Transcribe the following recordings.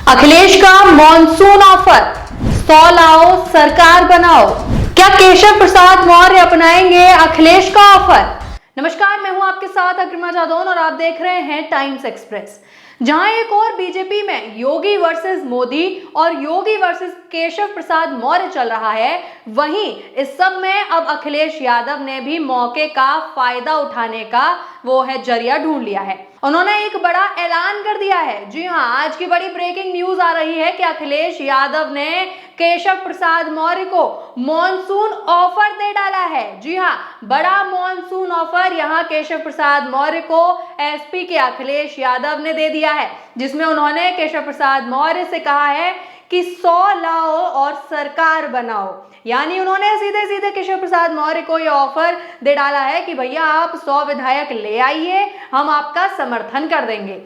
अखिलेश का monsoon offer, 100 लाओ सरकार बनाओ। क्या केशव प्रसाद मौर्य अपनाएंगे अखिलेश का ऑफर? नमस्कार, मैं हूं आपके साथ अग्रिमा जादौन और आप देख रहे हैं टाइम्स एक्सप्रेस। जहां एक और बीजेपी में योगी वर्सेस मोदी और योगी वर्सेस केशव प्रसाद मौर्य चल रहा है, वहीं इस सब में अब अखिलेश यादव ने भी मौके का फायदा उठाने का जरिया ढूंढ लिया है। उन्होंने एक बड़ा ऐलान कर दिया है। जी हां, आज की बड़ी ब्रेकिंग न्यूज आ रही है कि अखिलेश यादव ने केशव प्रसाद मौर्य को मॉनसून ऑफर दे डाला है। जी हां, बड़ा मॉनसून ऑफर यहां केशव प्रसाद मौर्य को एसपी के अखिलेश यादव ने दे दिया है, जिसमें उन्होंने केशव प्रसाद मौर्य से कहा है कि 100 लाओ और सरकार बनाओ। यानी उन्होंने सीधे सीधे केशव प्रसाद मौर्य को यह ऑफर दे डाला है कि भैया आप 100 विधायक ले आइए, हम आपका समर्थन कर देंगे।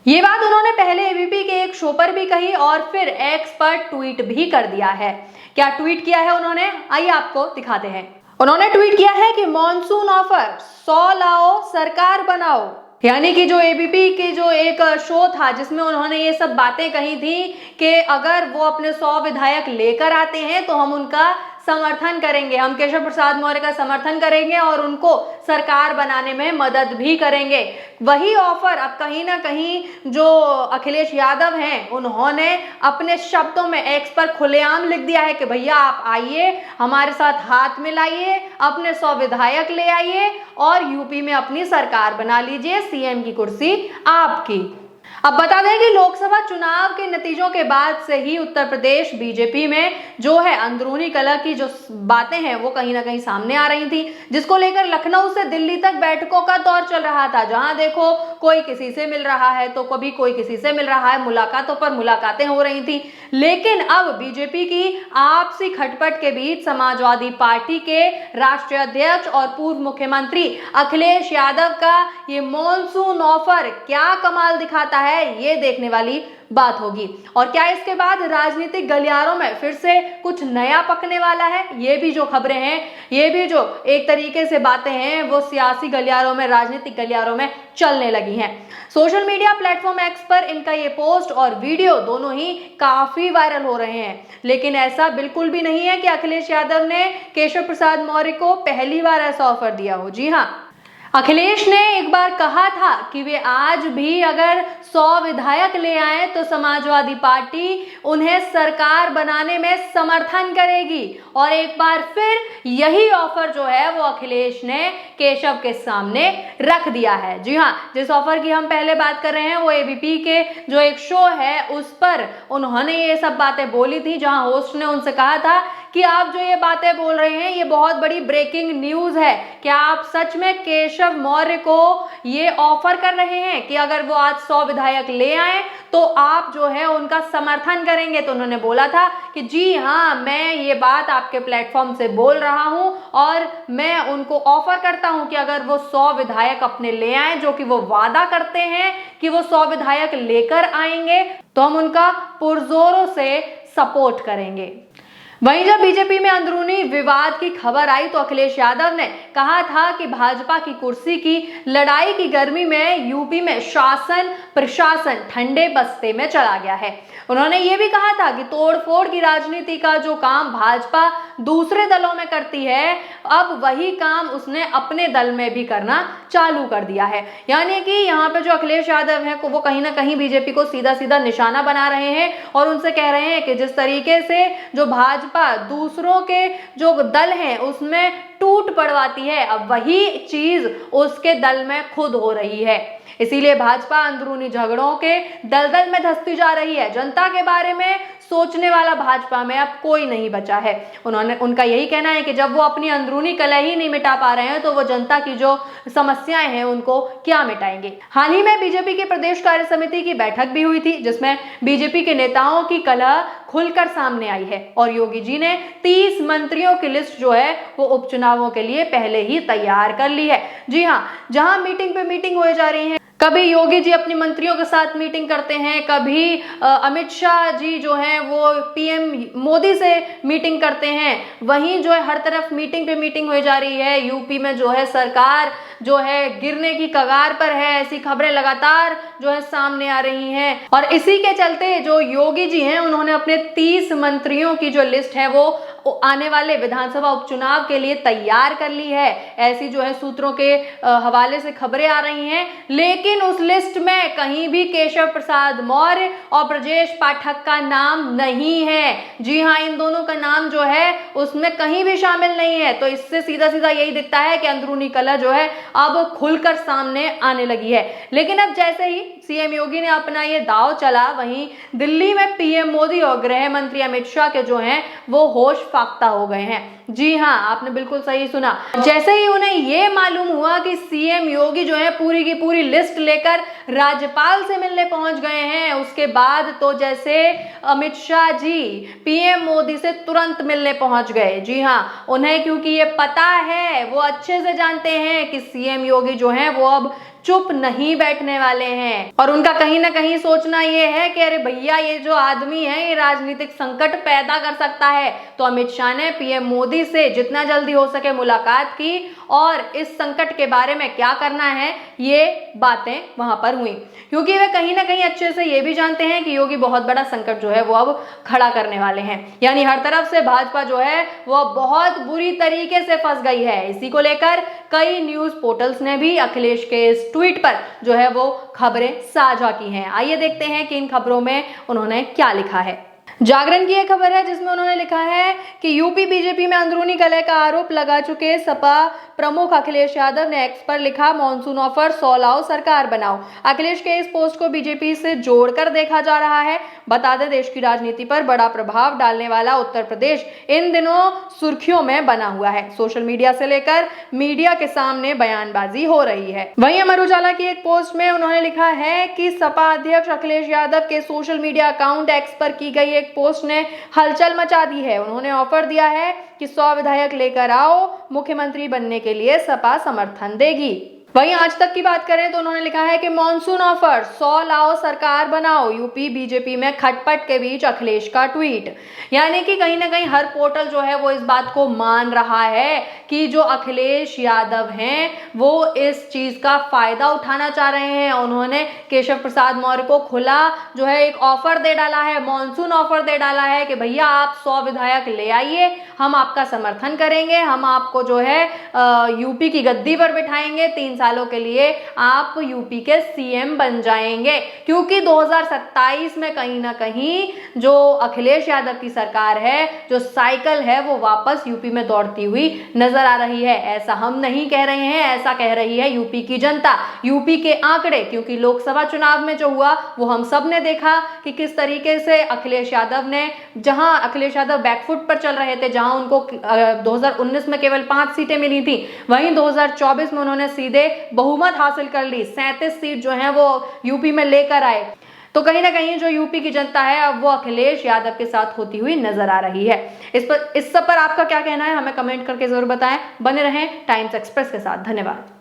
ये बात उन्होंने पहले एबीपी के एक शो पर भी कही और फिर एक्स पर ट्वीट भी कर दिया है। क्या ट्वीट किया है उन्होंने, आइए आपको दिखाते हैं। उन्होंने ट्वीट किया है कि मॉनसून ऑफर, 100 लाओ सरकार बनाओ। यानी कि जो एबीपी के जो एक शो था जिसमें उन्होंने ये सब बातें कही थी कि अगर वो अपने 100 विधायक लेकर आते हैं तो हम उनका समर्थन करेंगे, हम केशव प्रसाद मौर्य का समर्थन करेंगे और उनको सरकार बनाने में मदद भी करेंगे। वही ऑफर अब कहीं ना कहीं जो अखिलेश यादव हैं उन्होंने अपने शब्दों में एक्स पर खुलेआम लिख दिया है कि भैया आप आइए, हमारे साथ हाथ मिलाइए, अपने 100 विधायक ले आइए और यूपी में अपनी सरकार बना लीजिए, सीएम की कुर्सी आपकी। अब बता दें कि लोकसभा चुनाव के नतीजों के बाद से ही उत्तर प्रदेश बीजेपी में जो है अंदरूनी कलह की जो बातें हैं वो कहीं ना कहीं सामने आ रही थी, जिसको लेकर लखनऊ से दिल्ली तक बैठकों का दौर चल रहा था। जहां देखो कोई किसी से मिल रहा है तो कभी कोई किसी से मिल रहा है, मुलाकातों पर मुलाकातें हो रही थी। लेकिन अब बीजेपी की आपसी खटपट के बीच समाजवादी पार्टी के राष्ट्रीय अध्यक्ष और पूर्व मुख्यमंत्री अखिलेश यादव का ये मॉनसून ऑफर क्या कमाल दिखाता है, ये देखने वाली बात होगी। और क्या इसके बाद राजनीतिक गलियारों में फिर से कुछ नया पकने वाला है? ये भी जो खबरें हैं, ये भी जो एक तरीके से बातें हैं वो सियासी गलियारों में, राजनीतिक गलियारों में चलने लगी हैं। सोशल मीडिया प्लेटफॉर्म एक्स पर इनका ये पोस्ट और वीडियो दोनों ही काफी वायरल हो रहे हैं। लेकिन ऐसा बिल्कुल भी नहीं है कि अखिलेश यादव ने केशव प्रसाद मौर्य को पहली बार ऐसा ऑफर दिया हो। जी हाँ, अखिलेश ने एक बार कहा था कि वे आज भी अगर 100 विधायक ले आए तो समाजवादी पार्टी उन्हें सरकार बनाने में समर्थन करेगी। और एक बार फिर यही ऑफर जो है वो अखिलेश ने केशव के सामने रख दिया है। जी हाँ, जिस ऑफर की हम पहले बात कर रहे हैं वो एबीपी के जो एक शो है उस पर उन्होंने ये सब बातें बोली थी, जहां होस्ट ने उनसे कहा था कि आप जो ये बातें बोल रहे हैं ये बहुत बड़ी ब्रेकिंग न्यूज है। क्या आप सच में केशव मौर्य को ये ऑफर कर रहे हैं कि अगर वो आज 100 विधायक ले आए तो आप जो है उनका समर्थन करेंगे? तो उन्होंने बोला था कि जी हाँ, मैं ये बात आपके प्लेटफॉर्म से बोल रहा हूं और मैं उनको ऑफर करता हूं कि अगर वो 100 विधायक अपने ले आए, जो कि वो वादा करते हैं कि वो 100 विधायक लेकर आएंगे, तो हम उनका पुरजोरों से सपोर्ट करेंगे। वहीं जब बीजेपी में अंदरूनी विवाद की खबर आई तो अखिलेश यादव ने कहा था कि भाजपा की कुर्सी की लड़ाई की गर्मी में यूपी में शासन प्रशासन ठंडे बस्ते में चला गया है। उन्होंने ये भी कहा था कि तोड़फोड़ की राजनीति का जो काम भाजपा दूसरे दलों में करती है, अब वही काम उसने अपने दल में भी करना चालू कर दिया है। यानी कि यहाँ पे जो अखिलेश यादव है वो कहीं ना कहीं बीजेपी को सीधा सीधा निशाना बना रहे हैं और उनसे कह रहे हैं कि जिस तरीके से जो भाजपा दूसरों के जो दल हैं उसमें टूट पड़वाती है, अब वही चीज उसके दल में खुद हो रही है। इसीलिए भाजपा अंदरूनी झगड़ों के दलदल में धंसती जा रही है। जनता के बारे में सोचने वाला भाजपा में अब कोई नहीं बचा है। उनका यही कहना है कि जब वो अपनी अंदरूनी कलह ही नहीं मिटा पा रहे हैं तो वो जनता की जो समस्याएं हैं उनको क्या मिटाएंगे। हाल ही में बीजेपी की प्रदेश कार्य समिति की बैठक भी हुई थी, जिसमें बीजेपी के नेताओं की कलह खुलकर सामने आई है और योगी जी ने 30 मंत्रियों की लिस्ट जो है वो उपचुनावों के लिए पहले ही तैयार कर ली है। जी हाँ, जहां मीटिंग पे मीटिंग हो जा रही है, कभी योगी जी अपनी मंत्रियों के साथ मीटिंग करते हैं, कभी अमित शाह जी जो हैं वो पीएम मोदी से मीटिंग करते हैं। वहीं जो है हर तरफ मीटिंग पे मीटिंग हो जा रही है। यूपी में जो है सरकार जो है गिरने की कगार पर है, ऐसी खबरें लगातार जो है सामने आ रही हैं। और इसी के चलते जो योगी जी हैं उन्होंने अपने 30 मंत्रियों की जो लिस्ट है वो आने वाले विधानसभा उपचुनाव के लिए तैयार कर ली है। ऐसी जो है सूत्रों के हवाले से खबरें आ रही हैं। लेकिन उस लिस्ट में कहीं भी केशव प्रसाद मौर्य और ब्रजेश पाठक का नाम नहीं है। जी हाँ, इन दोनों का नाम जो है उसमें कहीं भी शामिल नहीं है। तो इससे सीधा सीधा यही दिखता है कि अंदरूनी कलह जो है अब खुलकर सामने आने लगी है। लेकिन अब जैसे ही सीएम योगी ने अपना ये दांव चला, वहीं दिल्ली में पीएम मोदी और गृह मंत्री अमित शाह के जो हैं वो होश फाख्ता हो गए हैं। जी हाँ, आपने बिल्कुल सही सुना। जैसे ही उन्हें ये मालूम हुआ कि सीएम योगी जो है पूरी की पूरी लिस्ट लेकर राज्यपाल से मिलने पहुंच गए हैं, उसके बाद तो जैसे अमित शाह जी पीएम मोदी से तुरंत मिलने पहुंच गए। जी हाँ, उन्हें क्योंकि ये पता है, वो अच्छे से जानते हैं कि सीएम योगी जो है वो अब चुप नहीं बैठने वाले हैं। और उनका कहीं ना कहीं सोचना ये है कि अरे भैया, ये जो आदमी है ये राजनीतिक संकट पैदा कर सकता है। तो अमित शाह ने पीएम मोदी से जितना जल्दी हो सके मुलाकात की और इस संकट के बारे में क्या करना है ये बातें वहां पर हुई, क्योंकि वे कहीं ना कहीं अच्छे से ये भी जानते हैं कि योगी बहुत बड़ा संकट जो है वो अब खड़ा करने वाले हैं। यानी हर तरफ से भाजपा जो है वो बहुत बुरी तरीके से फंस गई है। इसी को लेकर कई न्यूज पोर्टल्स ने भी अखिलेश के इस ट्वीट पर जो है वो खबरें साझा की हैं। आइए देखते हैं कि इन खबरों में उन्होंने क्या लिखा है। जागरण की एक खबर है जिसमें उन्होंने लिखा है कि यूपी बीजेपी में अंदरूनी कलह का आरोप लगा चुके सपा प्रमुख अखिलेश यादव ने एक्स पर लिखा, मॉनसून ऑफर 100 लाओ सरकार बनाओ। अखिलेश के इस पोस्ट को बीजेपी से जोड़कर देखा जा रहा है। बता दें, देश की राजनीति पर बड़ा प्रभाव डालने वाला उत्तर प्रदेश इन दिनों सुर्खियों में बना हुआ है। सोशल मीडिया से लेकर मीडिया के सामने बयानबाजी हो रही है। वहीं अमर उजाला की एक पोस्ट में उन्होंने लिखा है कि सपा अध्यक्ष अखिलेश यादव के सोशल मीडिया अकाउंट एक्स पर की गई पोस्ट ने हलचल मचा दी है। उन्होंने ऑफर दिया है कि 100 विधायक लेकर आओ, मुख्यमंत्री बनने के लिए सपा समर्थन देगी। वहीं आज तक की बात करें तो उन्होंने लिखा है कि मॉनसून ऑफर 100 लाओ सरकार बनाओ। यूपी बीजेपी में खटपट के बीच अखिलेश का ट्वीट। यानी कि कहीं ना कहीं हर पोर्टल जो है वो इस बात को मान रहा है कि जो अखिलेश यादव हैं वो इस चीज का फायदा उठाना चाह रहे हैं। उन्होंने केशव प्रसाद मौर्य को खुला जो है एक ऑफर दे डाला है, मॉनसून ऑफर दे डाला है कि भैया आप 100 विधायक ले आइए, हम आपका समर्थन करेंगे, हम आपको जो है यूपी की गद्दी पर बिठाएंगे, 3 सालों के लिए आप यूपी के सीएम बन जाएंगे। क्योंकि 2027 में कहीं ना कहीं जो अखिलेश यादव की सरकार है, जो साइकिल है वो वापस यूपी में दौड़ती हुई नजर आ रही है। ऐसा हम नहीं कह रहे हैं, ऐसा कह रही है यूपी की जनता, यूपी के आंकड़े। क्योंकि लोकसभा चुनाव में जो हुआ वो हम सब ने देखा कि किस तरीके से अखिलेश यादव ने, जहां अखिलेश यादव बैकफुट पर चल रहे थे, जहां उनको 2019 में केवल 5 सीटें मिली थी, वहीं 2024 में उन्होंने सीधे बहुमत हासिल कर ली, 37 सीट जो है वो यूपी में लेकर आए। तो कहीं ना कहीं जो यूपी की जनता है अब वो अखिलेश यादव के साथ होती हुई नजर आ रही है। इस सब पर आपका क्या कहना है, हमें कमेंट करके जरूर बताएं। बने रहें टाइम्स एक्सप्रेस के साथ। धन्यवाद।